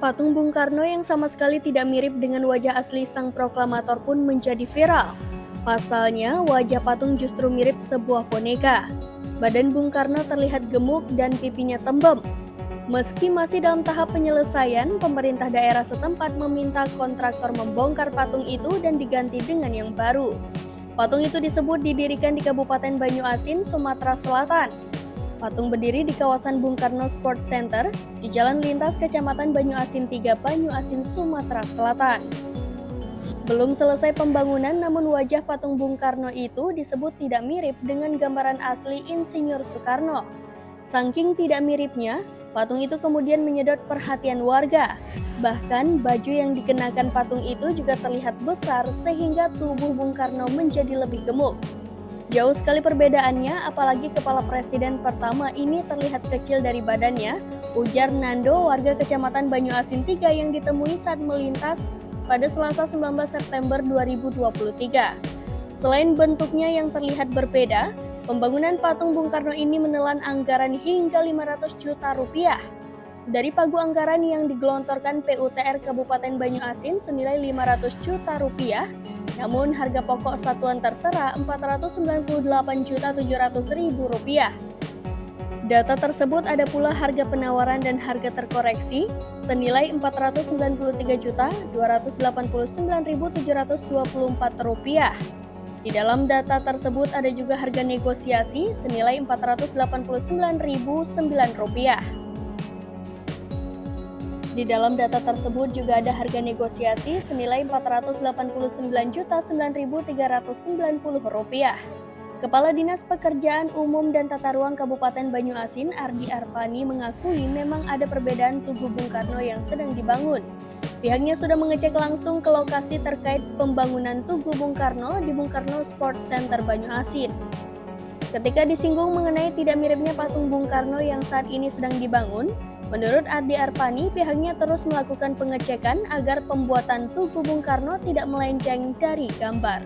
Patung Bung Karno yang sama sekali tidak mirip dengan wajah asli sang proklamator pun menjadi viral. Pasalnya, wajah patung justru mirip sebuah boneka. Badan Bung Karno terlihat gemuk dan pipinya tembem. Meski masih dalam tahap penyelesaian, pemerintah daerah setempat meminta kontraktor membongkar patung itu dan diganti dengan yang baru. Patung itu disebut didirikan di Kabupaten Banyuasin, Sumatera Selatan. Patung berdiri di kawasan Bung Karno Sports Center di Jalan Lintas Kecamatan Banyuasin 3, Banyuasin, Sumatera Selatan. Belum selesai pembangunan, namun wajah patung Bung Karno itu disebut tidak mirip dengan gambaran asli Insinyur Soekarno. Saking tidak miripnya, patung itu kemudian menyedot perhatian warga. Bahkan baju yang dikenakan patung itu juga terlihat besar sehingga tubuh Bung Karno menjadi lebih gemuk. Jauh sekali perbedaannya, apalagi kepala presiden pertama ini terlihat kecil dari badannya, ujar Nando, warga Kecamatan Banyuasin 3 yang ditemui saat melintas pada Selasa 19 September 2023. Selain bentuknya yang terlihat berbeda, pembangunan patung Bung Karno ini menelan anggaran hingga 500 juta rupiah. Dari pagu anggaran yang digelontorkan PUTR Kabupaten Banyuasin senilai 500 juta rupiah, namun harga pokok satuan tertera Rp498.700.000. Data tersebut ada pula harga penawaran dan harga terkoreksi senilai Rp499.289.724. Di dalam data tersebut ada juga harga negosiasi senilai Rp489.009. Di dalam data tersebut juga ada harga negosiasi senilai Rp489.9.390. Kepala Dinas Pekerjaan Umum dan Tata Ruang Kabupaten Banyuasin, Ardi Arpani, mengakui memang ada perbedaan tugu Bung Karno yang sedang dibangun. Pihaknya sudah mengecek langsung ke lokasi terkait pembangunan tugu Bung Karno di Bung Karno Sports Center Banyuasin. Ketika disinggung mengenai tidak miripnya patung Bung Karno yang saat ini sedang dibangun, menurut Ardi Arpani, pihaknya terus melakukan pengecekan agar pembuatan tugu Bung Karno tidak melenceng dari gambar.